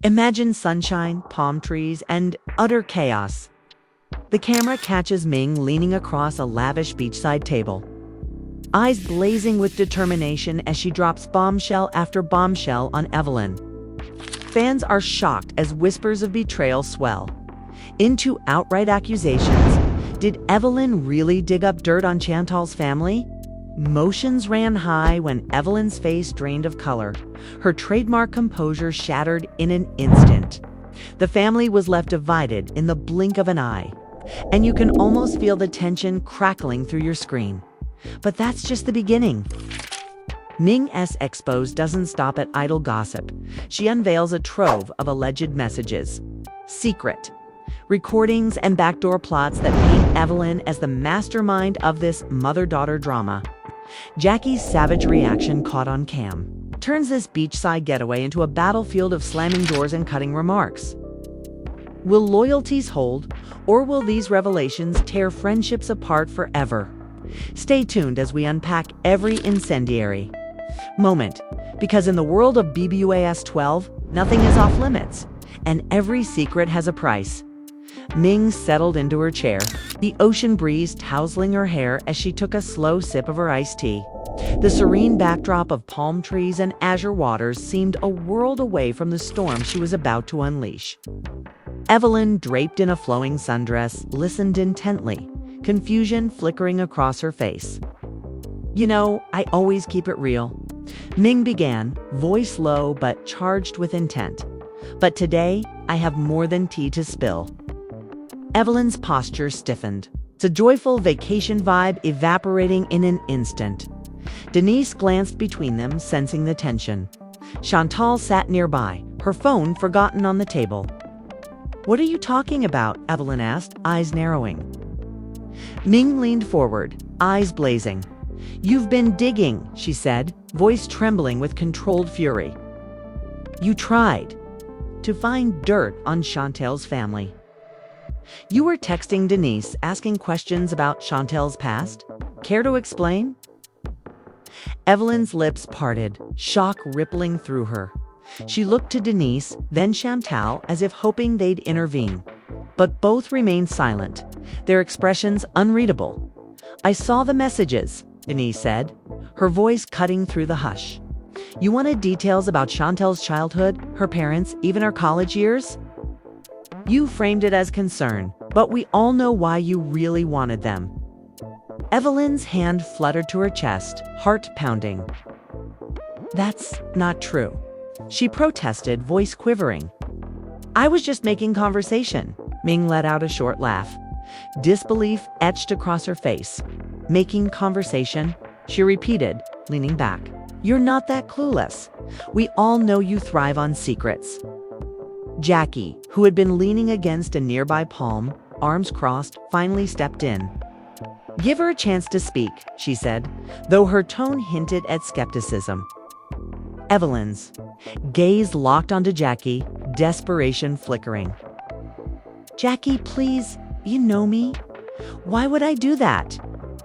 Imagine sunshine, palm trees, and utter chaos. The camera catches Ming leaning across a lavish beachside table, eyes blazing with determination as she drops bombshell after bombshell on Evelyn. Fans are shocked as whispers of betrayal swell into outright accusations. Did Evelyn really dig up dirt on Chantal's family? Motions ran high when Evelyn's face drained of color, her trademark composure shattered in an instant. The family was left divided in the blink of an eye, and you can almost feel the tension crackling through your screen. But that's just the beginning. Ming's expose doesn't stop at idle gossip. She unveils a trove of alleged messages, secret recordings, and backdoor plots that paint Evelyn as the mastermind of this mother-daughter drama. Jackie's savage reaction caught on cam turns this beachside getaway into a battlefield of slamming doors and cutting remarks. Will loyalties hold, or will these revelations tear friendships apart forever? Stay tuned as we unpack every incendiary moment, because in the world of BBWLA S12, nothing is off limits, and every secret has a price. Ming settled into her chair, the ocean breeze tousling her hair as she took a slow sip of her iced tea. The serene backdrop of palm trees and azure waters seemed a world away from the storm she was about to unleash. Evelyn, draped in a flowing sundress, listened intently, confusion flickering across her face. "You know, I always keep it real," Ming began, voice low but charged with intent. "But today, I have more than tea to spill." Evelyn's posture stiffened, a joyful vacation vibe evaporating in an instant. Denise glanced between them, sensing the tension. Chantal sat nearby, her phone forgotten on the table. "What are you talking about?" Evelyn asked, eyes narrowing. Ming leaned forward, eyes blazing. "You've been digging," she said, voice trembling with controlled fury. "You tried to find dirt on Chantal's family. You were texting Denise, asking questions about Chantal's past. Care to explain?" Evelyn's lips parted, shock rippling through her. She looked to Denise, then Chantal, as if hoping they'd intervene. But both remained silent, their expressions unreadable. "I saw the messages," Denise said, her voice cutting through the hush. "You wanted details about Chantal's childhood, her parents, even her college years? You framed it as concern, but we all know why you really wanted them." Evelyn's hand fluttered to her chest, heart pounding. "That's not true," she protested, voice quivering. "I was just making conversation." Ming let out a short laugh. Disbelief etched across her face. "Making conversation?" she repeated, leaning back. "You're not that clueless. We all know you thrive on secrets." Jackie, who had been leaning against a nearby palm, arms crossed, finally stepped in. "Give her a chance to speak," she said, though her tone hinted at skepticism. Evelyn's gaze locked onto Jackie, desperation flickering. "Jackie, please, you know me. Why would I do that?"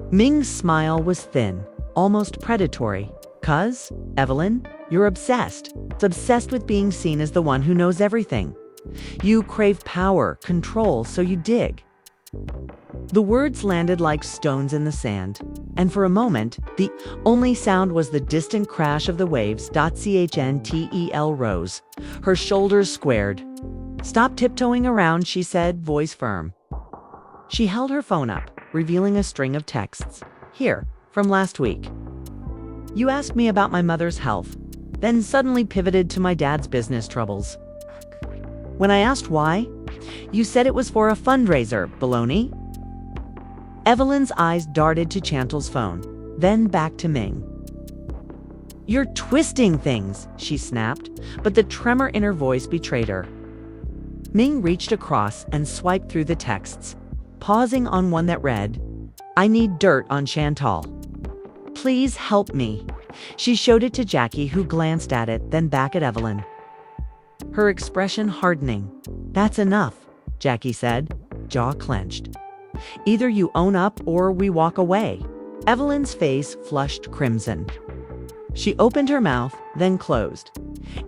Ming's smile was thin, almost predatory. "'Cause, Evelyn, you're obsessed. It's obsessed with being seen as the one who knows everything. You crave power, control, so you dig." The words landed like stones in the sand, and for a moment, the only sound was the distant crash of the waves. Chantel rose, her shoulders squared. "Stop tiptoeing around," she said, voice firm. She held her phone up, revealing a string of texts. "Here, from last week. You asked me about my mother's health, then suddenly pivoted to my dad's business troubles. When I asked why, you said it was for a fundraiser, baloney." Evelyn's eyes darted to Chantal's phone, then back to Ming. "You're twisting things," she snapped, but the tremor in her voice betrayed her. Ming reached across and swiped through the texts, pausing on one that read, "I need dirt on Chantal. Please help me." She showed it to Jackie, who glanced at it, then back at Evelyn, her expression hardening. "That's enough," Jackie said, jaw clenched. "Either you own up or we walk away." Evelyn's face flushed crimson. She opened her mouth, then closed,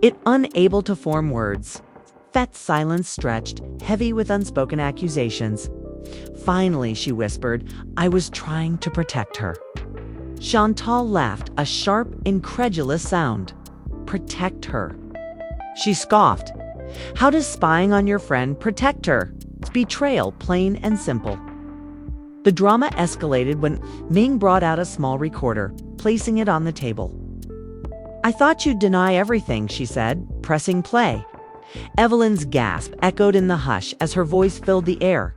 it unable to form words. Fett's silence stretched, heavy with unspoken accusations. Finally, she whispered, I was trying to protect her. Chantal laughed, a sharp, incredulous sound. Protect her. She scoffed. How does spying on your friend protect her? It's betrayal, plain and simple. The drama escalated when Ming brought out a small recorder, placing it on the table. I thought you'd deny everything, she said, pressing play. Evelyn's gasp echoed in the hush as her voice filled the air.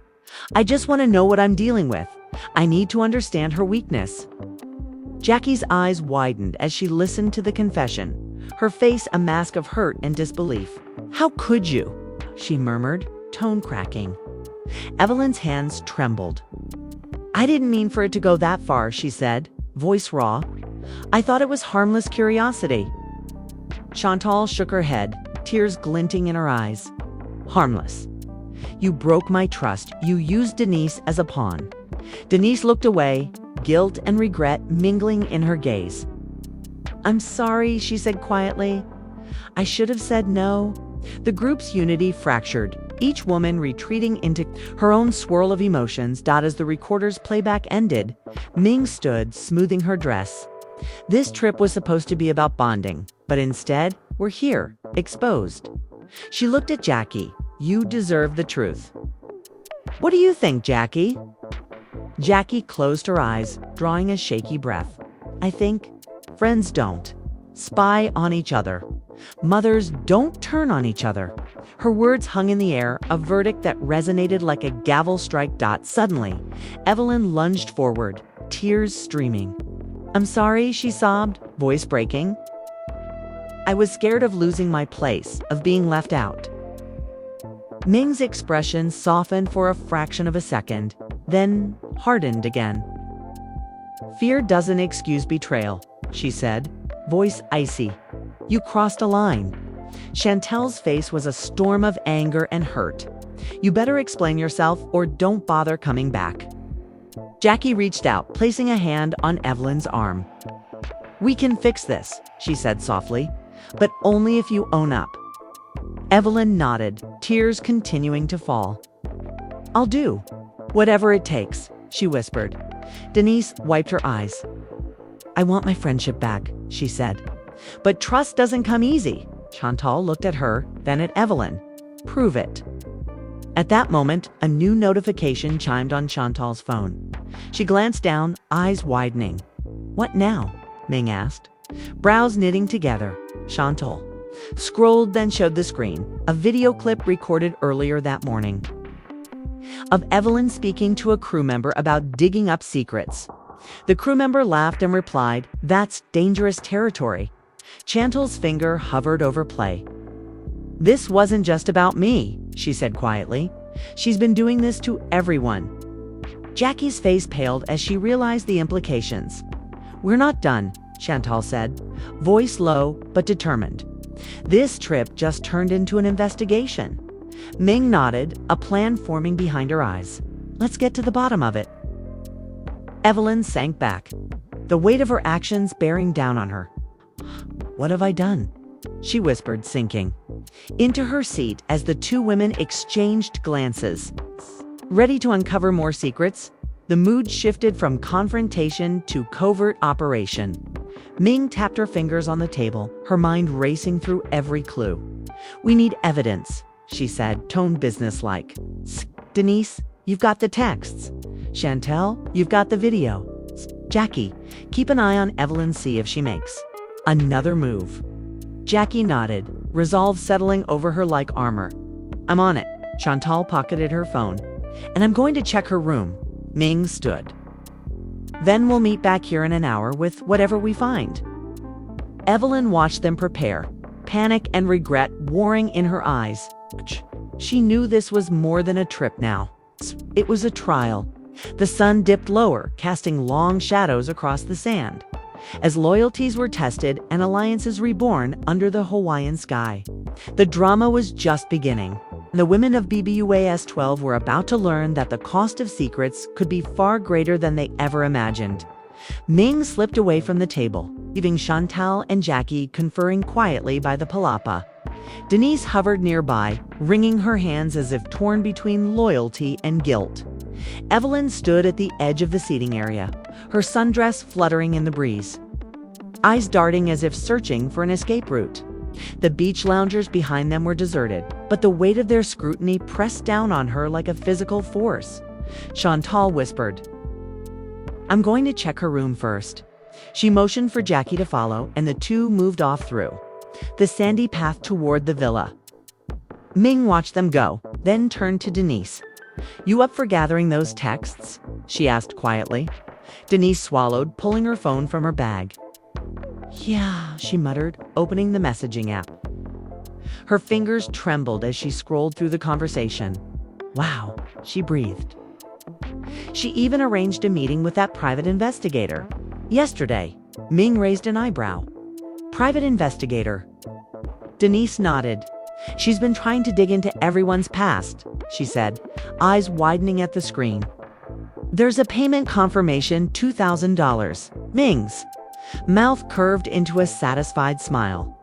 I just want to know what I'm dealing with. I need to understand her weakness. Jackie's eyes widened as she listened to the confession, her face a mask of hurt and disbelief. How could you? She murmured, tone cracking. Evelyn's hands trembled. I didn't mean for it to go that far, she said, voice raw. I thought it was harmless curiosity. Chantal shook her head, tears glinting in her eyes. Harmless. You broke my trust. You used Denise as a pawn. Denise looked away, guilt and regret mingling in her gaze. I'm sorry, she said quietly. I should have said no. The group's unity fractured, each woman retreating into her own swirl of emotions. As the recorder's playback ended, Ming stood, smoothing her dress. This trip was supposed to be about bonding, but instead, we're here, exposed. She looked at Jackie. You deserve the truth. What do you think, Jackie? Jackie closed her eyes, drawing a shaky breath. I think friends don't spy on each other. Mothers don't turn on each other. Her words hung in the air, a verdict that resonated like a gavel strike. Suddenly, Evelyn lunged forward, tears streaming. I'm sorry, she sobbed, voice breaking. I was scared of losing my place, of being left out. Ming's expression softened for a fraction of a second, then hardened again. Fear doesn't excuse betrayal, she said, voice icy. You crossed a line. Chantal's face was a storm of anger and hurt. You better explain yourself or don't bother coming back. Jackie reached out, placing a hand on Evelyn's arm. We can fix this, she said softly, but only if you own up. Evelyn nodded, tears continuing to fall. I'll do whatever it takes, she whispered. Denise wiped her eyes. I want my friendship back, she said. But trust doesn't come easy. Chantal looked at her, then at Evelyn. Prove it. At that moment, a new notification chimed on Chantal's phone. She glanced down, eyes widening. What now? Ming asked. Brows knitting together. Chantal scrolled, then showed the screen, a video clip recorded earlier that morning of Evelyn speaking to a crew member about digging up secrets. The crew member laughed and replied, That's dangerous territory. Chantal's finger hovered over play. This wasn't just about me, she said quietly. She's been doing this to everyone. Jackie's face paled as she realized the implications. We're not done, Chantal said, voice low but determined. This trip just turned into an investigation. Ming nodded, a plan forming behind her eyes. Let's get to the bottom of it. Evelyn sank back, the weight of her actions bearing down on her. What have I done? She whispered, sinking into her seat as the two women exchanged glances. Ready to uncover more secrets, the mood shifted from confrontation to covert operation. Ming tapped her fingers on the table, her mind racing through every clue. We need evidence, she said, tone businesslike. Denise, you've got the texts. Chantal, you've got the video. Jackie, keep an eye on Evelyn, see if she makes another move. Jackie nodded, resolve settling over her like armor. I'm on it. Chantal pocketed her phone. And I'm going to check her room. Ming stood. Then we'll meet back here in an hour with whatever we find. Evelyn watched them prepare, panic and regret warring in her eyes. She knew this was more than a trip now. It was a trial. The sun dipped lower, casting long shadows across the sand, as loyalties were tested and alliances reborn under the Hawaiian sky. The drama was just beginning. The women of BBWLA S12 were about to learn that the cost of secrets could be far greater than they ever imagined. Ming slipped away from the table, leaving Chantal and Jackie conferring quietly by the palapa. Denise hovered nearby, wringing her hands as if torn between loyalty and guilt. Evelyn stood at the edge of the seating area, her sundress fluttering in the breeze, eyes darting as if searching for an escape route. The beach loungers behind them were deserted, but the weight of their scrutiny pressed down on her like a physical force. Chantal whispered, "I'm going to check her room first." She motioned for Jackie to follow, and the two moved off through the sandy path toward the villa. Ming watched them go, then turned to Denise. "You up for gathering those texts?" she asked quietly. Denise swallowed, pulling her phone from her bag. "Yeah," she muttered, opening the messaging app. Her fingers trembled as she scrolled through the conversation. "Wow," she breathed. She even arranged a meeting with that private investigator. Yesterday, Ming raised an eyebrow. "Private investigator?" Denise nodded. "She's been trying to dig into everyone's past," she said, eyes widening at the screen. "There's a payment confirmation, $2,000. Ming's mouth curved into a satisfied smile.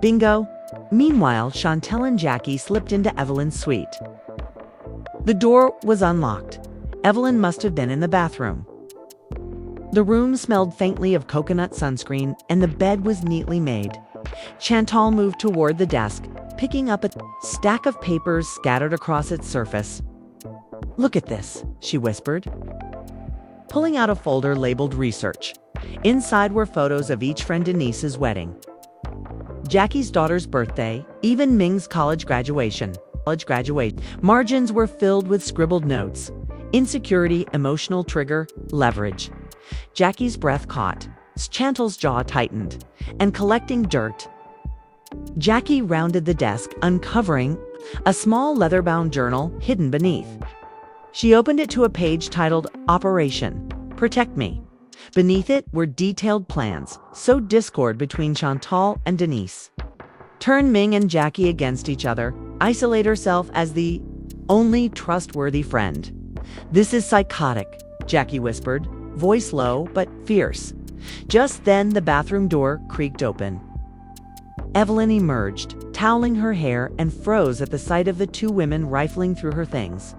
Bingo. Meanwhile, Chantal and Jackie slipped into Evelyn's suite. The door was unlocked. Evelyn must have been in the bathroom. The room smelled faintly of coconut sunscreen, and the bed was neatly made. Chantal moved toward the desk, picking up a stack of papers scattered across its surface. "Look at this," she whispered, pulling out a folder labeled Research. Inside were photos of each friend Denise's wedding, Jackie's daughter's birthday, even Ming's college graduation. Margins were filled with scribbled notes. Insecurity, emotional trigger, leverage. Jackie's breath caught. Chantal's jaw tightened. And collecting dirt. Jackie rounded the desk, uncovering a small leather-bound journal hidden beneath. She opened it to a page titled Operation Protect Me. Beneath it were detailed plans, sowed discord between Chantal and Denise. Turn Ming and Jackie against each other, isolate herself as the only trustworthy friend. "This is psychotic," Jackie whispered, voice low but fierce. Just then the bathroom door creaked open. Evelyn emerged, toweling her hair, and froze at the sight of the two women rifling through her things.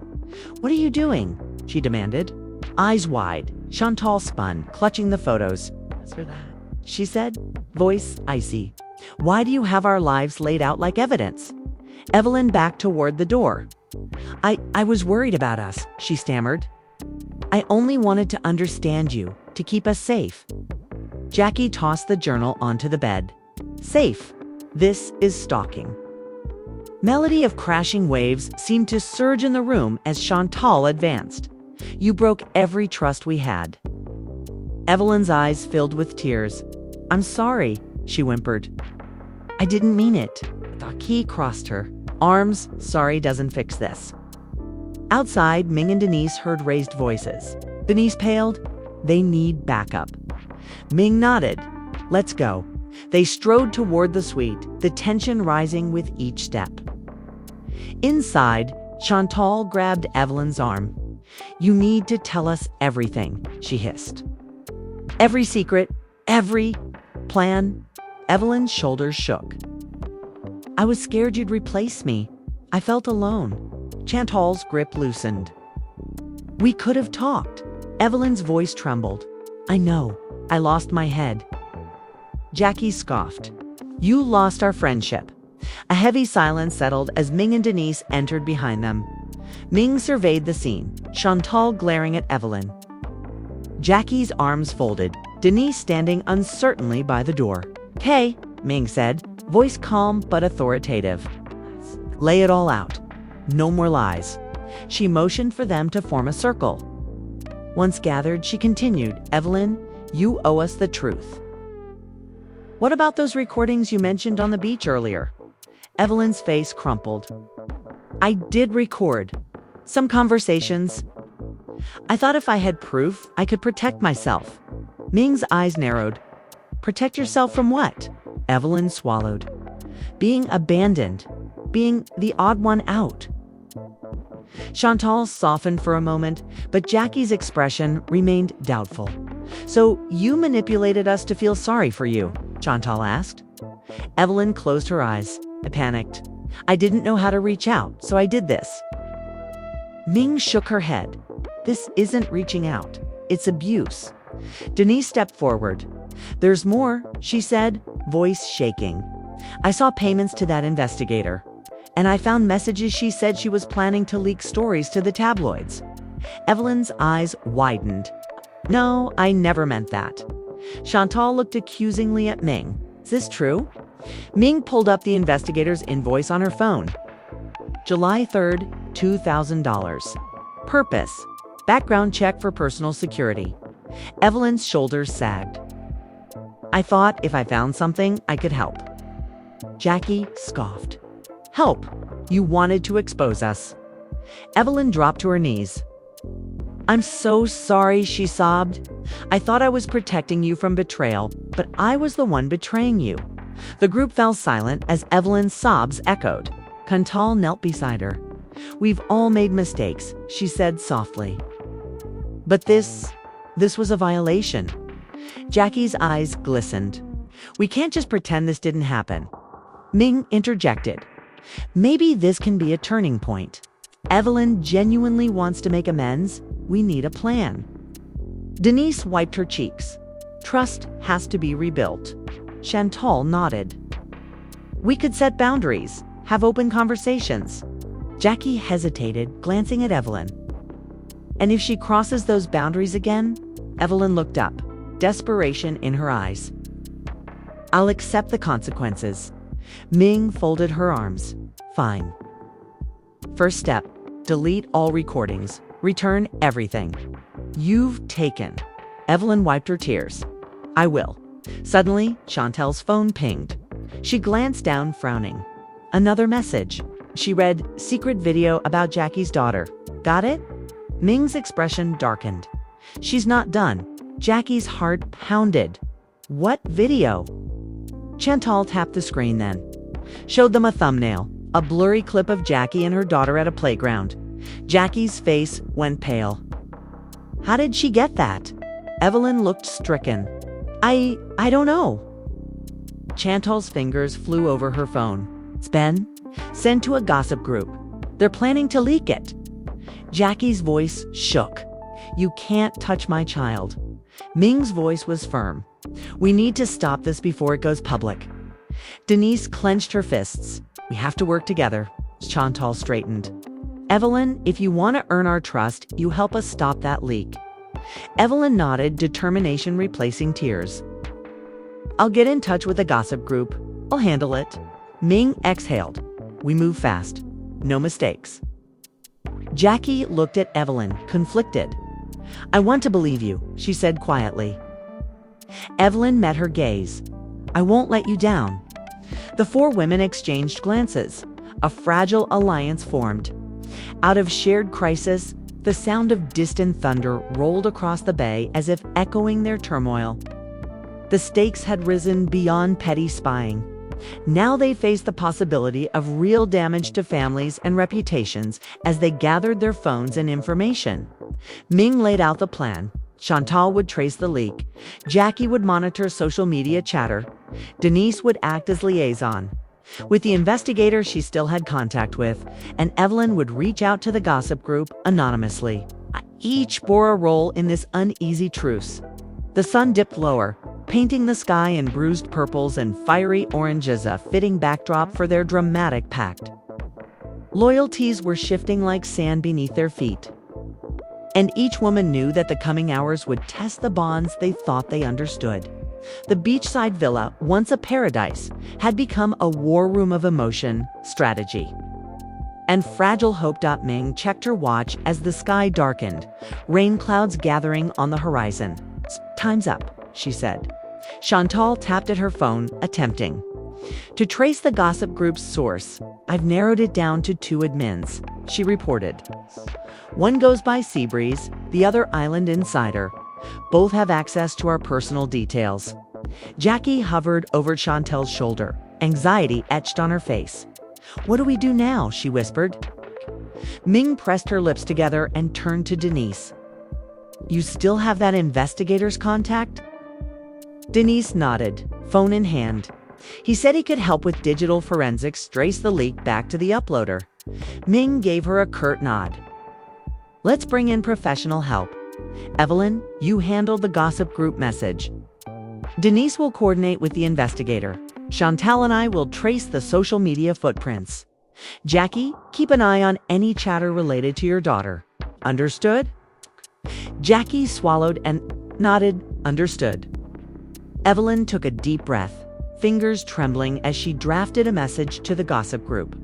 "What are you doing?" she demanded. Eyes wide, Chantal spun, clutching the photos. "Answer that," she said, voice icy. "Why do you have our lives laid out like evidence?" Evelyn backed toward the door. I was worried about us," she stammered. "I only wanted to understand you, to keep us safe." Jackie tossed the journal onto the bed. "Safe. This is stalking." Melody of crashing waves seemed to surge in the room as Chantal advanced. "You broke every trust we had." Evelyn's eyes filled with tears. "I'm sorry," she whimpered. "I didn't mean it." The key crossed her arms. "Sorry doesn't fix this." Outside, Ming and Denise heard raised voices. Denise paled. "They need backup." Ming nodded. "Let's go." They strode toward the suite, the tension rising with each step. Inside, Chantal grabbed Evelyn's arm. "You need to tell us everything," she hissed. "Every secret, every plan." Evelyn's shoulders shook. "I was scared you'd replace me. I felt alone." Chantal's grip loosened. "We could have talked." Evelyn's voice trembled. "I know. I lost my head." Jackie scoffed. "You lost our friendship." A heavy silence settled as Ming and Denise entered behind them. Ming surveyed the scene, Chantal glaring at Evelyn. Jackie's arms folded, Denise standing uncertainly by the door. "Okay," Ming said, voice calm but authoritative. "Lay it all out. No more lies." She motioned for them to form a circle. Once gathered, she continued, "Evelyn, you owe us the truth." "What about those recordings you mentioned on the beach earlier?" Evelyn's face crumpled. "I did record some conversations. I thought if I had proof, I could protect myself." Ming's eyes narrowed. "Protect yourself from what?" Evelyn swallowed. "Being abandoned. Being the odd one out." Chantal softened for a moment, but Jackie's expression remained doubtful. "So you manipulated us to feel sorry for you?" Chantal asked. Evelyn closed her eyes. I panicked. I didn't know how to reach out, so I did this. Ming shook her head. This isn't reaching out. It's abuse. Denise stepped forward. There's more, she said, voice shaking. I saw payments to that investigator, and I found messages she said she was planning to leak stories to the tabloids. Evelyn's eyes widened. No, I never meant that. Chantal looked accusingly at Ming. Is this true? Ming pulled up the investigator's invoice on her phone. July 3rd, $2,000. Purpose: background check for personal security. Evelyn's shoulders sagged. I thought if I found something, I could help. Jackie scoffed. Help? You wanted to expose us. Evelyn dropped to her knees. I'm so sorry, she sobbed. I thought I was protecting you from betrayal, but I was the one betraying you. The group fell silent as Evelyn's sobs echoed. Chantal knelt beside her. We've all made mistakes, she said softly. But this was a violation. Jackie's eyes glistened. We can't just pretend this didn't happen. Ming interjected. Maybe this can be a turning point. Evelyn genuinely wants to make amends. We need a plan. Denise wiped her cheeks. Trust has to be rebuilt. Chantal nodded. We could set boundaries, have open conversations. Jackie hesitated, glancing at Evelyn. And if she crosses those boundaries again? Evelyn looked up, desperation in her eyes. I'll accept the consequences. Ming folded her arms. Fine. First step, delete all recordings. Return everything. You've taken. Evelyn wiped her tears. I will. Suddenly, Chantal's phone pinged. She glanced down, frowning. Another message. She read, secret video about Jackie's daughter. Got it? Ming's expression darkened. She's not done. Jackie's heart pounded. What video? Chantal tapped the screen then. Showed them a thumbnail, a blurry clip of Jackie and her daughter at a playground. Jackie's face went pale. How did she get that? Evelyn looked stricken. I don't know. Chantal's fingers flew over her phone. Spen, send to a gossip group. They're planning to leak it. Jackie's voice shook. You can't touch my child. Ming's voice was firm. We need to stop this before it goes public. Denise clenched her fists. We have to work together. Chantal straightened. Evelyn, if you want to earn our trust, you help us stop that leak. Evelyn nodded, determination replacing tears. I'll get in touch with the gossip group. I'll handle it. Ming exhaled. We move fast. No mistakes. Jackie looked at Evelyn, conflicted. I want to believe you, she said quietly. Evelyn met her gaze. I won't let you down. The four women exchanged glances. A fragile alliance formed. Out of shared crisis, the sound of distant thunder rolled across the bay as if echoing their turmoil. The stakes had risen beyond petty spying. Now they faced the possibility of real damage to families and reputations as they gathered their phones and information. Ming laid out the plan. Chantal would trace the leak. Jackie would monitor social media chatter. Denise would act as liaison with the investigator she still had contact with, and Evelyn would reach out to the gossip group anonymously. Each bore a role in this uneasy truce. The sun dipped lower, painting the sky in bruised purples and fiery oranges, a fitting backdrop for their dramatic pact. Loyalties were shifting like sand beneath their feet. And each woman knew that the coming hours would test the bonds they thought they understood. The beachside villa, once a paradise, had become a war room of emotion, strategy. And fragile Hope. Ming checked her watch as the sky darkened, rain clouds gathering on the horizon. Time's up, she said. Chantal tapped at her phone, attempting to trace the gossip group's source. I've narrowed it down to 2 admins, she reported. One goes by Seabreeze, the other Island Insider. Both have access to our personal details. Jackie hovered over Chantal's shoulder, anxiety etched on her face. What do we do now? She whispered. Ming pressed her lips together and turned to Denise. You still have that investigator's contact? Denise nodded, phone in hand. He said he could help with digital forensics, trace the leak back to the uploader. Ming gave her a curt nod. Let's bring in professional help. Evelyn, you handle the gossip group message. Denise will coordinate with the investigator. Chantal and I will trace the social media footprints. Jackie, keep an eye on any chatter related to your daughter. Understood? Jackie swallowed and nodded, understood. Evelyn took a deep breath, fingers trembling as she drafted a message to the gossip group.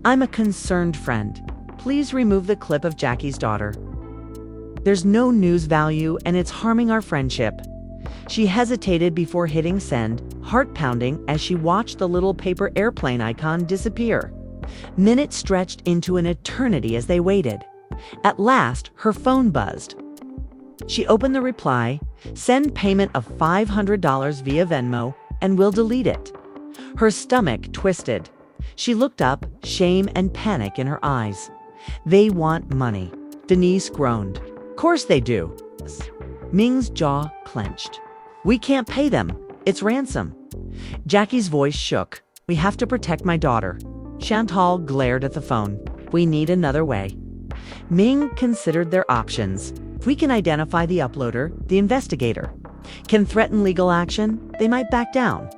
I'm a concerned friend. Please remove the clip of Jackie's daughter. There's no news value and it's harming our friendship. She hesitated before hitting send, heart pounding as she watched the little paper airplane icon disappear. Minutes stretched into an eternity as they waited. At last, her phone buzzed. She opened the reply, send payment of $500 via Venmo, and we'll delete it. Her stomach twisted. She looked up, shame and panic in her eyes. They want money. Denise groaned. Course they do. Ming's jaw clenched. We can't pay them. It's ransom. Jackie's voice shook. We have to protect my daughter. Chantal glared at the phone. We need another way. Ming considered their options. If we can identify the uploader, the investigator can threaten legal action, they might back down.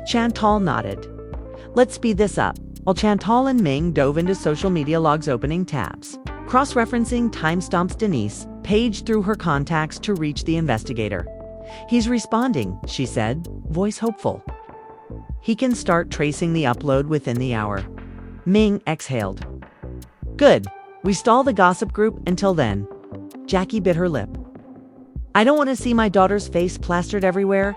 Chantal nodded. Let's speed this up. While Chantal and Ming dove into social media logs opening tabs, cross-referencing timestamps, Denise paged through her contacts to reach the investigator. He's responding, she said, voice hopeful. He can start tracing the upload within the hour. Ming exhaled. Good. We stall the gossip group until then. Jackie bit her lip. I don't want to see my daughter's face plastered everywhere.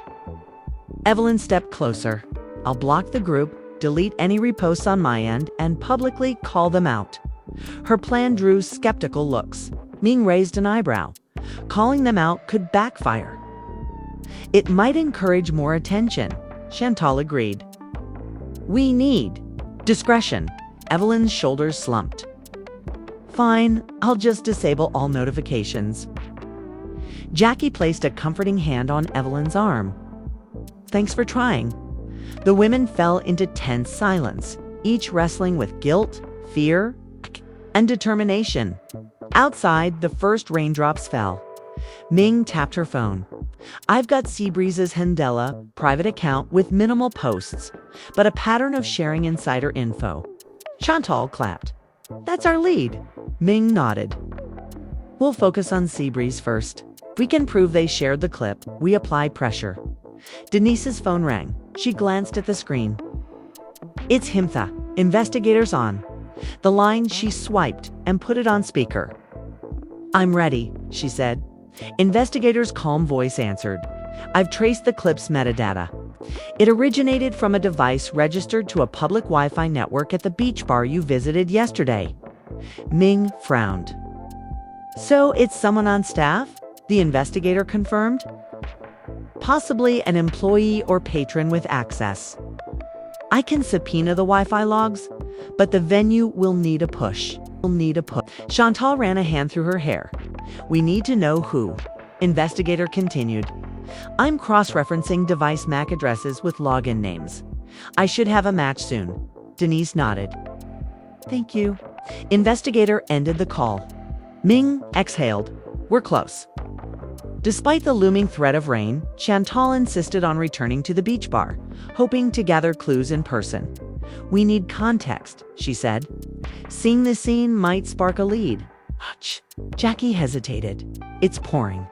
Evelyn stepped closer. I'll block the group, delete any reposts on my end, and publicly call them out. Her plan drew skeptical looks. Ming raised an eyebrow. Calling them out could backfire. It might encourage more attention, Chantal agreed. We need discretion. Evelyn's shoulders slumped. Fine, I'll just disable all notifications. Jackie placed a comforting hand on Evelyn's arm. Thanks for trying. The women fell into tense silence, each wrestling with guilt, fear, and determination. Outside, the first raindrops fell. Ming tapped her phone. I've got Seabreeze's Handela private account with minimal posts, but a pattern of sharing insider info. Chantal clapped. That's our lead. Ming nodded. We'll focus on Seabreeze first. If we can prove they shared the clip, we apply pressure. Denise's phone rang. She glanced at the screen. It's Himtha. Investigators on. The line she swiped and put it on speaker. I'm ready, she said. Investigators' calm voice answered. I've traced the clip's metadata. It originated from a device registered to a public Wi-Fi network at the beach bar you visited yesterday. Ming frowned. So it's someone on staff? The investigator confirmed. Possibly an employee or patron with access. I can subpoena the Wi-Fi logs, but the venue will need a push. Chantal ran a hand through her hair. We need to know who. Investigator continued. I'm cross-referencing device MAC addresses with login names. I should have a match soon. Denise nodded. Thank you. Investigator ended the call. Ming exhaled. We're close. Despite the looming threat of rain, Chantal insisted on returning to the beach bar, hoping to gather clues in person. We need context, she said. Seeing the scene might spark a lead. Jackie hesitated. It's pouring.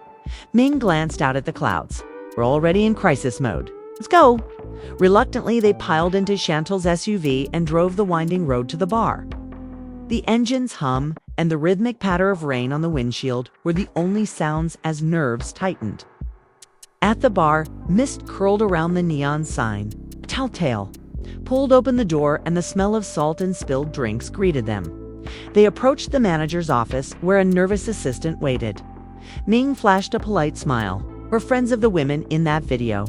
Ming glanced out at the clouds. We're already in crisis mode. Let's go. Reluctantly, they piled into Chantal's SUV and drove the winding road to the bar. The engine's hum and the rhythmic patter of rain on the windshield were the only sounds as nerves tightened. At the bar, mist curled around the neon sign. Telltale pulled open the door and the smell of salt and spilled drinks greeted them. They approached the manager's office where a nervous assistant waited. Ming flashed a polite smile. We're friends of the women in that video.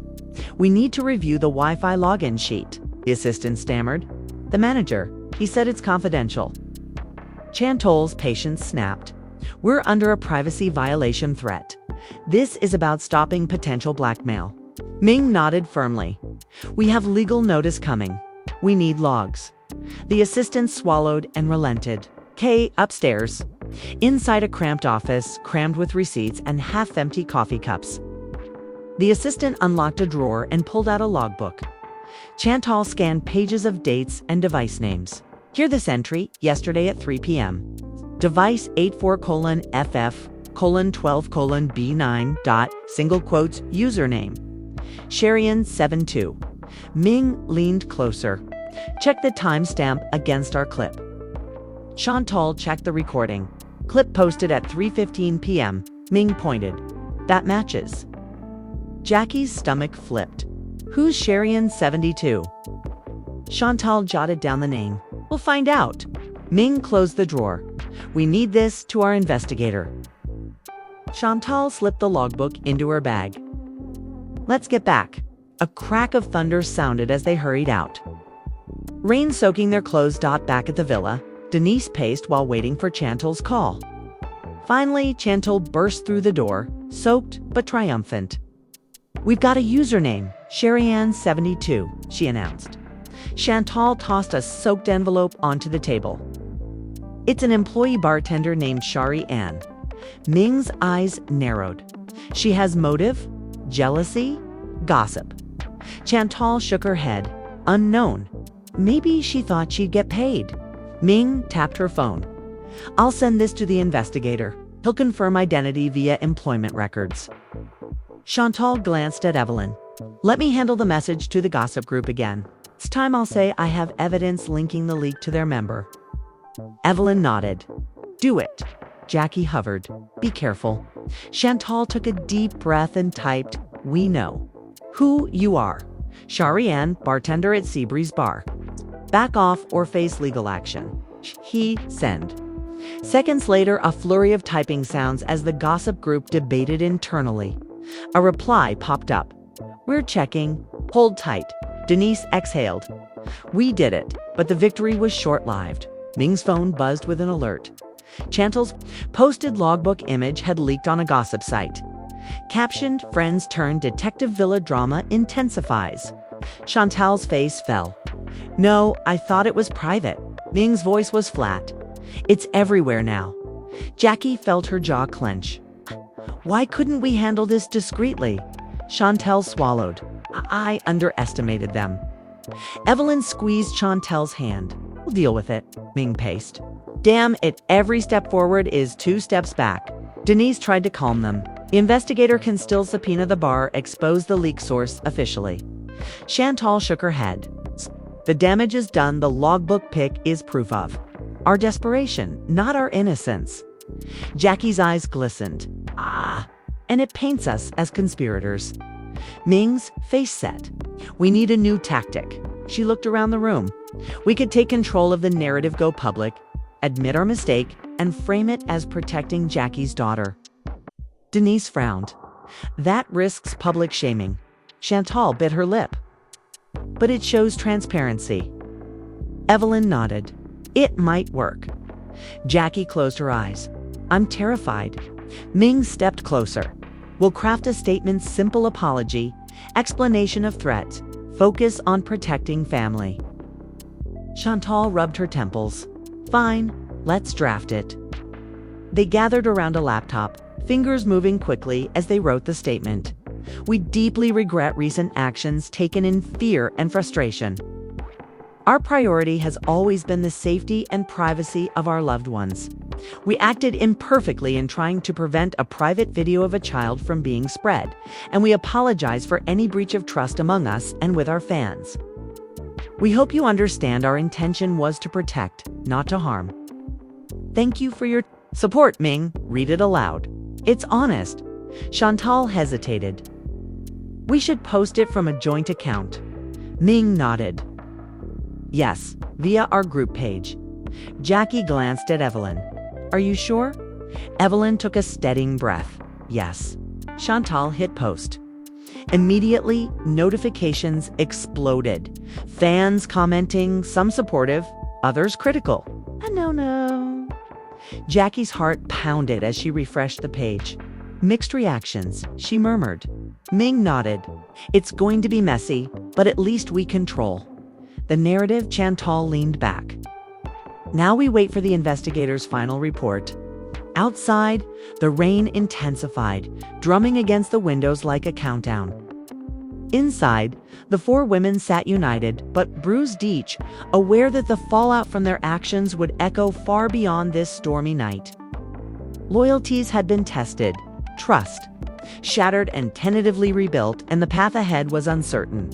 We need to review the Wi-Fi login sheet, the assistant stammered. The manager, he said it's confidential. Chantal's patience snapped. We're under a privacy violation threat. This is about stopping potential blackmail. Ming nodded firmly. We have legal notice coming. We need logs. The assistant swallowed and relented. Kay, upstairs. Inside a cramped office, crammed with receipts and half-empty coffee cups. The assistant unlocked a drawer and pulled out a logbook. Chantal scanned pages of dates and device names. Hear this entry, yesterday at 3 p.m. Device 84:FF:12:B9. Single quotes, username. Sharian72. Ming leaned closer. Check the timestamp against our clip. Chantal checked the recording. Clip posted at 3:15 p.m. Ming pointed. That matches. Jackie's stomach flipped. Who's Sharian72? Chantal jotted down the name. We'll find out. Ming closed the drawer. We need this to our investigator. Chantal slipped the logbook into her bag. Let's get back. A crack of thunder sounded as they hurried out. Rain soaking their clothes. Back at the villa, Denise paced while waiting for Chantal's call. Finally, Chantal burst through the door, soaked but triumphant. We've got a username, Sharian72, she announced. Chantal tossed a soaked envelope onto the table. It's an employee bartender named Shari Ann. Ming's eyes narrowed. She has motive, jealousy, gossip. Chantal shook her head. Unknown. Maybe she thought she'd get paid. Ming tapped her phone. I'll send this to the investigator. He'll confirm identity via employment records. Chantal glanced at Evelyn. Let me handle the message to the gossip group again. It's time I'll say I have evidence linking the leak to their member. Evelyn nodded. Do it. Jackie hovered. Be careful. Chantal took a deep breath and typed, We know. Who you are. Shari Ann, bartender at Seabreeze Bar. Back off or face legal action. He, send. Seconds later, a flurry of typing sounds as the gossip group debated internally. A reply popped up. We're checking. Hold tight. Denise exhaled. We did it, but the victory was short-lived. Ming's phone buzzed with an alert. Chantal's posted logbook image had leaked on a gossip site. Captioned, Friends turn Detective Villa drama intensifies. Chantal's face fell. No, I thought it was private. Ming's voice was flat. It's everywhere now. Jackie felt her jaw clench. Why couldn't we handle this discreetly? Chantal swallowed. I underestimated them. Evelyn squeezed Chantal's hand. We'll deal with it, Ming paced. Damn it, every step forward is 2 steps back. Denise tried to calm them. The investigator can still subpoena the bar, expose the leak source officially. Chantal shook her head. The damage is done, the logbook pic is proof of. Our desperation, not our innocence. Jackie's eyes glistened. And it paints us as conspirators. Ming's face set. We need a new tactic. She looked around the room. We could take control of the narrative, go public, admit our mistake, and frame it as protecting Jackie's daughter. Denise frowned. That risks public shaming. Chantal bit her lip. But it shows transparency. Evelyn nodded. It might work. Jackie closed her eyes. I'm terrified. Ming stepped closer. We'll craft a statement, simple apology, explanation of threat, focus on protecting family. Chantal rubbed her temples. Fine, let's draft it. They gathered around a laptop, fingers moving quickly as they wrote the statement. We deeply regret recent actions taken in fear and frustration. Our priority has always been the safety and privacy of our loved ones. We acted imperfectly in trying to prevent a private video of a child from being spread, and we apologize for any breach of trust among us and with our fans. We hope you understand our intention was to protect, not to harm. Thank you for your support, Ming. Read it aloud. It's honest. Chantal hesitated. We should post it from a joint account. Ming nodded. Yes, via our group page. Jackie glanced at Evelyn. Are you sure? Evelyn took a steadying breath. Yes. Chantal hit post. Immediately, notifications exploded. Fans commenting, some supportive, others critical. No. Jackie's heart pounded as she refreshed the page. Mixed reactions, she murmured. Ming nodded. It's going to be messy, but at least we control the narrative. Chantal leaned back. Now we wait for the investigator's final report. Outside, the rain intensified, drumming against the windows like a countdown. Inside, the four women sat united, but bruised each, aware that the fallout from their actions would echo far beyond this stormy night. Loyalties had been tested, trust shattered and tentatively rebuilt, and the path ahead was uncertain.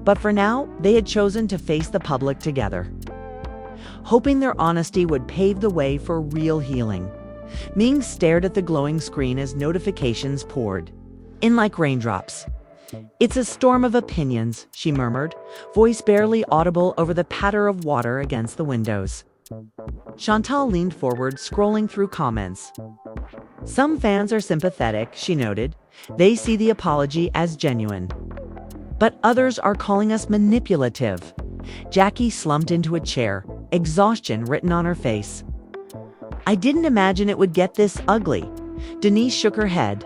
But for now, they had chosen to face the public together, hoping their honesty would pave the way for real healing. Ming stared at the glowing screen as notifications poured in like raindrops. It's a storm of opinions, she murmured, voice barely audible over the patter of water against the windows. Chantal leaned forward, scrolling through comments. Some fans are sympathetic, she noted. They see the apology as genuine. But others are calling us manipulative. Jackie slumped into a chair, exhaustion written on her face. I didn't imagine it would get this ugly. Denise shook her head.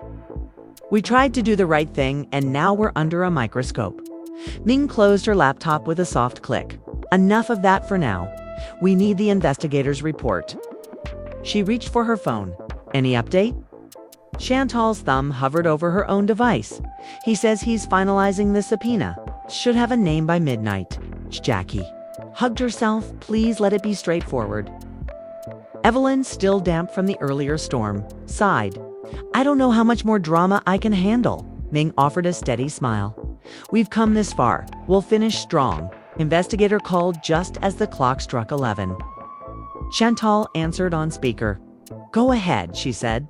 We tried to do the right thing, and now we're under a microscope. Ming closed her laptop with a soft click. Enough of that for now. We need the investigator's report. She reached for her phone. Any update? Chantal's thumb hovered over her own device. He says he's finalizing the subpoena. Should have a name by midnight. Jackie hugged herself. Please let it be straightforward. Evelyn, still damp from the earlier storm, sighed. I don't know how much more drama I can handle. Ming offered a steady smile. We've come this far. We'll finish strong. Investigator called just as the clock struck 11. Chantal answered on speaker. Go ahead, she said.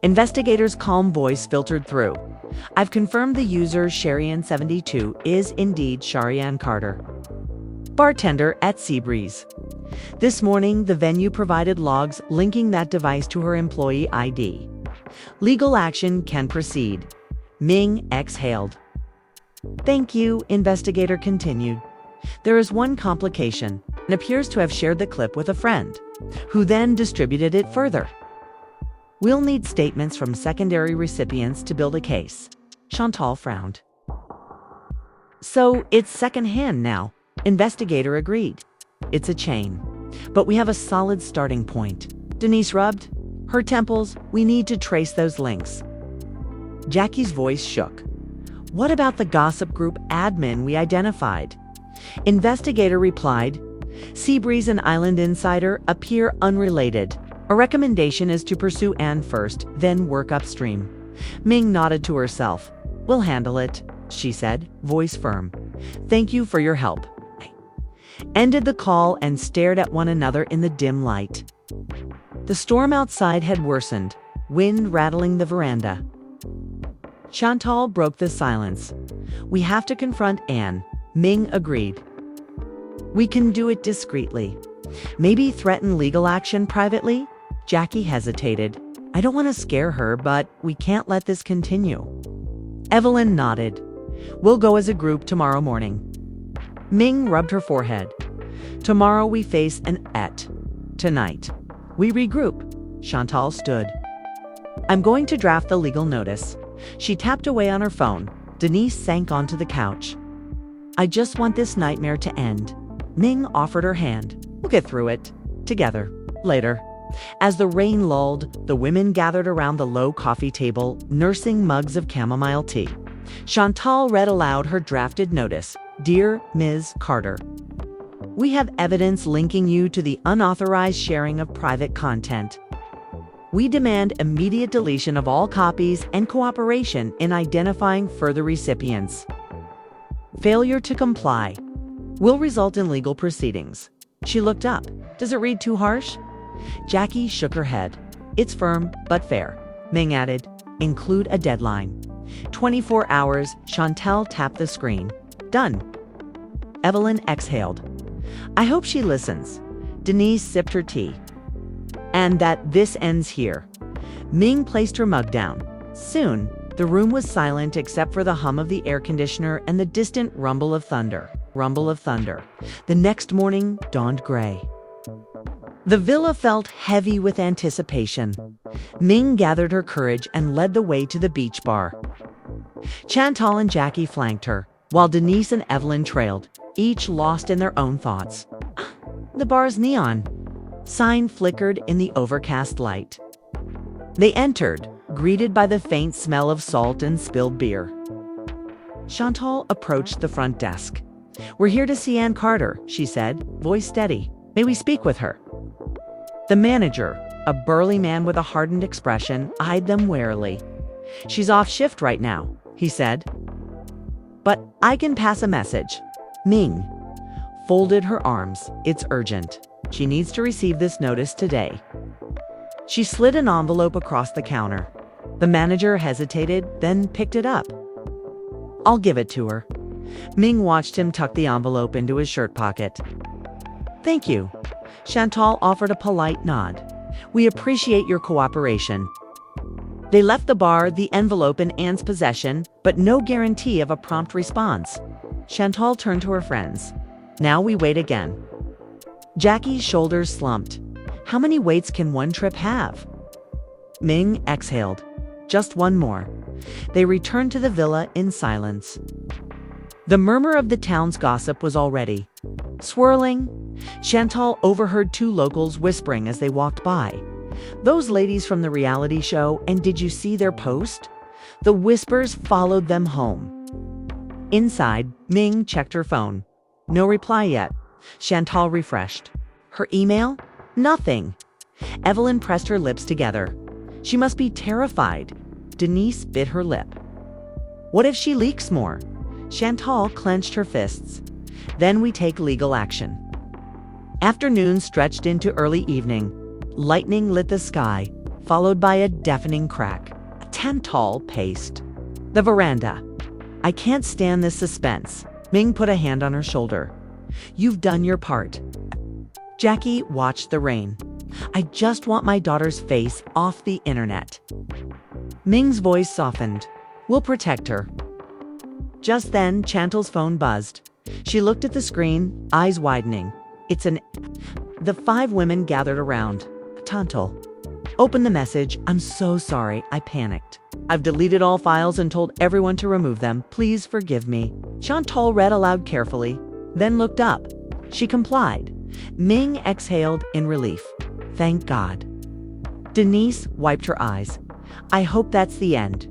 Investigator's calm voice filtered through. I've confirmed the user Sharian72 is indeed Sharian Carter, bartender at Seabreeze. This morning, the venue provided logs linking that device to her employee ID. Legal action can proceed. Ming exhaled. Thank you, investigator continued. There is one complication, and appears to have shared the clip with a friend, who then distributed it further. We'll need statements from secondary recipients to build a case. Chantal frowned. So it's secondhand now, investigator agreed. It's a chain, but we have a solid starting point. Denise rubbed her temples. We need to trace those links. Jackie's voice shook. What about the gossip group admin we identified? Investigator replied, Seabreeze and Island Insider appear unrelated. A recommendation is to pursue Anne first, then work upstream. Ming nodded to herself. We'll handle it, she said, voice firm. Thank you for your help. Ended the call and stared at one another in the dim light. The storm outside had worsened, wind rattling the veranda. Chantal broke the silence. We have to confront Anne, Ming agreed. We can do it discreetly. Maybe threaten legal action privately? Jackie hesitated. I don't want to scare her, but we can't let this continue. Evelyn nodded. We'll go as a group tomorrow morning. Ming rubbed her forehead. Tomorrow we face an et. Tonight, we regroup. Chantal stood. I'm going to draft the legal notice. She tapped away on her phone. Denise sank onto the couch. I just want this nightmare to end. Ming offered her hand. We'll get through it. Together. Later. As the rain lulled, the women gathered around the low coffee table, nursing mugs of chamomile tea. Chantal read aloud her drafted notice. Dear Ms. Carter, we have evidence linking you to the unauthorized sharing of private content. We demand immediate deletion of all copies and cooperation in identifying further recipients. Failure to comply will result in legal proceedings. She looked up. Does it read too harsh? Jackie shook her head. It's firm, but fair. Ming added, include a deadline. 24 hours, Chantal tapped the screen. Done. Evelyn exhaled. I hope she listens. Denise sipped her tea. And that this ends here. Ming placed her mug down. Soon, the room was silent except for the hum of the air conditioner and the distant rumble of thunder. Rumble of thunder. The next morning dawned gray. The villa felt heavy with anticipation. Ming gathered her courage and led the way to the beach bar. Chantal and Jackie flanked her, while Denise and Evelyn trailed, each lost in their own thoughts. The bar's neon sign flickered in the overcast light. They entered, greeted by the faint smell of salt and spilled beer. Chantal approached the front desk. "We're here to see Ann Carter," she said, voice steady. "May we speak with her?" The manager, a burly man with a hardened expression, eyed them warily. "She's off shift right now," he said. "But I can pass a message." Ming folded her arms. "It's urgent. She needs to receive this notice today." She slid an envelope across the counter. The manager hesitated, then picked it up. "I'll give it to her." Ming watched him tuck the envelope into his shirt pocket. "Thank you." Chantal offered a polite nod. "We appreciate your cooperation." They left the bar, the envelope in Anne's possession, but no guarantee of a prompt response. Chantal turned to her friends. "Now we wait again." Jackie's shoulders slumped. How many waits can one trip have? Ming exhaled. Just one more. They returned to the villa in silence. The murmur of the town's gossip was already swirling. Chantal overheard two locals whispering as they walked by. "Those ladies from the reality show, and did you see their post?" The whispers followed them home. Inside, Ming checked her phone. No reply yet. Chantal refreshed. Her email? Nothing. Evelyn pressed her lips together. She must be terrified. Denise bit her lip. What if she leaks more? Chantal clenched her fists. Then we take legal action. Afternoon stretched into early evening. Lightning lit the sky, followed by a deafening crack. Chantal paced the veranda. "I can't stand this suspense." Ming put a hand on her shoulder. "You've done your part." Jackie watched the rain. "I just want my daughter's face off the internet." Ming's voice softened. "We'll protect her." Just then, Chantal's phone buzzed. She looked at the screen, eyes widening. The five women gathered around. Chantal. "Open the message. I'm so sorry. I panicked. I've deleted all files and told everyone to remove them. Please forgive me." Chantal read aloud carefully, then looked up. She complied. Ming exhaled in relief. "Thank God." Denise wiped her eyes. "I hope that's the end."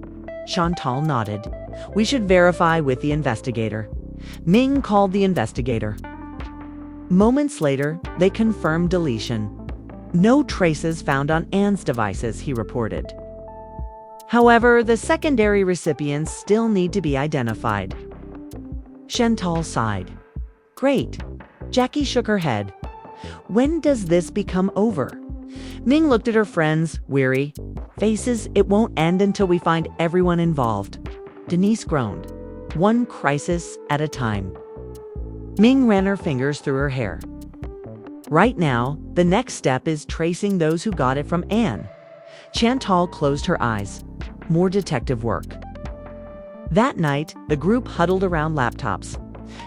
Chantal nodded. "We should verify with the investigator." Ming called the investigator. Moments later, they confirmed deletion. "No traces found on Anne's devices," he reported. However, the secondary recipients still need to be identified. Chantal sighed. "Great." Jackie shook her head. "When does this become over?" Ming looked at her friends, weary faces. "It won't end until we find everyone involved." Denise groaned. "One crisis at a time." Ming ran her fingers through her hair. "Right now, the next step is tracing those who got it from Anne." Chantal closed her eyes. More detective work. That night, the group huddled around laptops.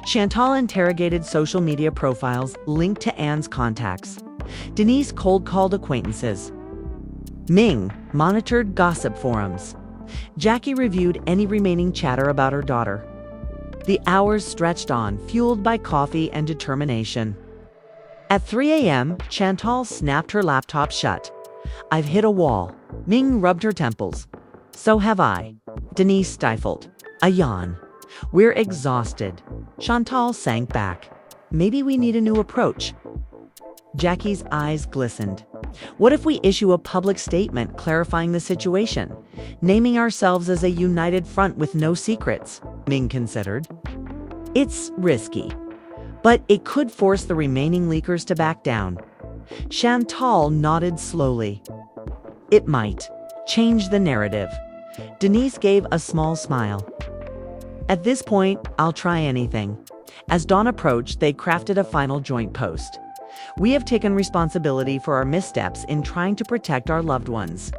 Chantal interrogated social media profiles linked to Anne's contacts. Denise cold-called acquaintances. Ming monitored gossip forums. Jackie reviewed any remaining chatter about her daughter. The hours stretched on, fueled by coffee and determination. At 3 a.m., Chantal snapped her laptop shut. "I've hit a wall." Ming rubbed her temples. "So have I." Denise stifled a yawn. "We're exhausted." Chantal sank back. "Maybe we need a new approach." Jackie's eyes glistened. "What if we issue a public statement clarifying the situation, naming ourselves as a united front with no secrets?" Ming considered. "It's risky, but it could force the remaining leakers to back down." Chantal nodded slowly. "It might change the narrative." Denise gave a small smile. "At this point, I'll try anything." As dawn approached, they crafted a final joint post. "We have taken responsibility for our missteps in trying to protect our loved ones.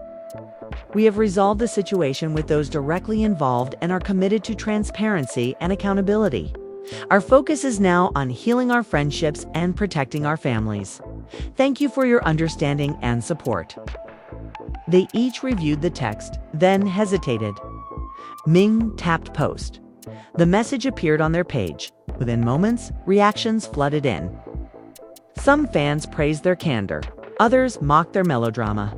We have resolved the situation with those directly involved and are committed to transparency and accountability. Our focus is now on healing our friendships and protecting our families. Thank you for your understanding and support." They each reviewed the text, then hesitated. Ming tapped post. The message appeared on their page. Within moments, reactions flooded in. Some fans praised their candor, others mocked their melodrama.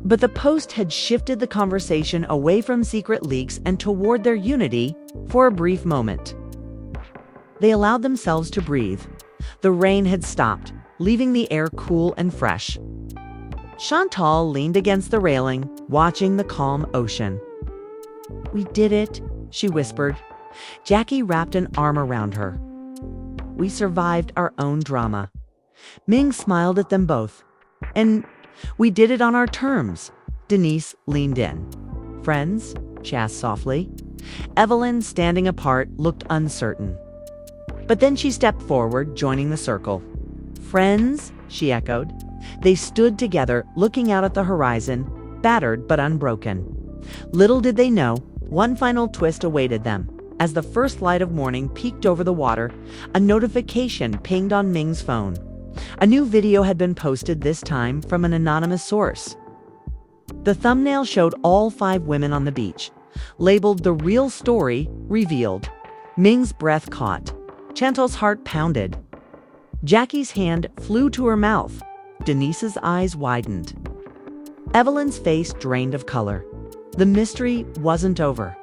But the post had shifted the conversation away from secret leaks and toward their unity for a brief moment. They allowed themselves to breathe. The rain had stopped, leaving the air cool and fresh. Chantal leaned against the railing, watching the calm ocean. "We did it," she whispered. Jackie wrapped an arm around her. "We survived our own drama." Ming smiled at them both. "And we did it on our terms." Denise leaned in. "Friends?" she asked softly. Evelyn, standing apart, looked uncertain. But then she stepped forward, joining the circle. "Friends?" she echoed. They stood together, looking out at the horizon, battered but unbroken. Little did they know, one final twist awaited them. As the first light of morning peeked over the water, a notification pinged on Ming's phone. A new video had been posted, this time from an anonymous source. The thumbnail showed all 5 women on the beach, labeled "The Real Story Revealed." Ming's breath caught. Chantal's heart pounded. Jackie's hand flew to her mouth. Denise's eyes widened. Evelyn's face drained of color. The mystery wasn't over.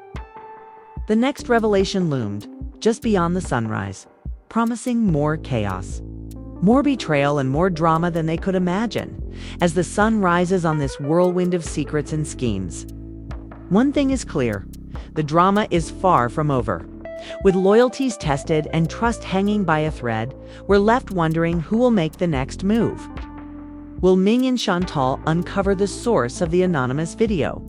The next revelation loomed, just beyond the sunrise, promising more chaos. More betrayal and more drama than they could imagine, as the sun rises on this whirlwind of secrets and schemes. One thing is clear, the drama is far from over. With loyalties tested and trust hanging by a thread, we're left wondering who will make the next move. Will Ming and Chantal uncover the source of the anonymous video?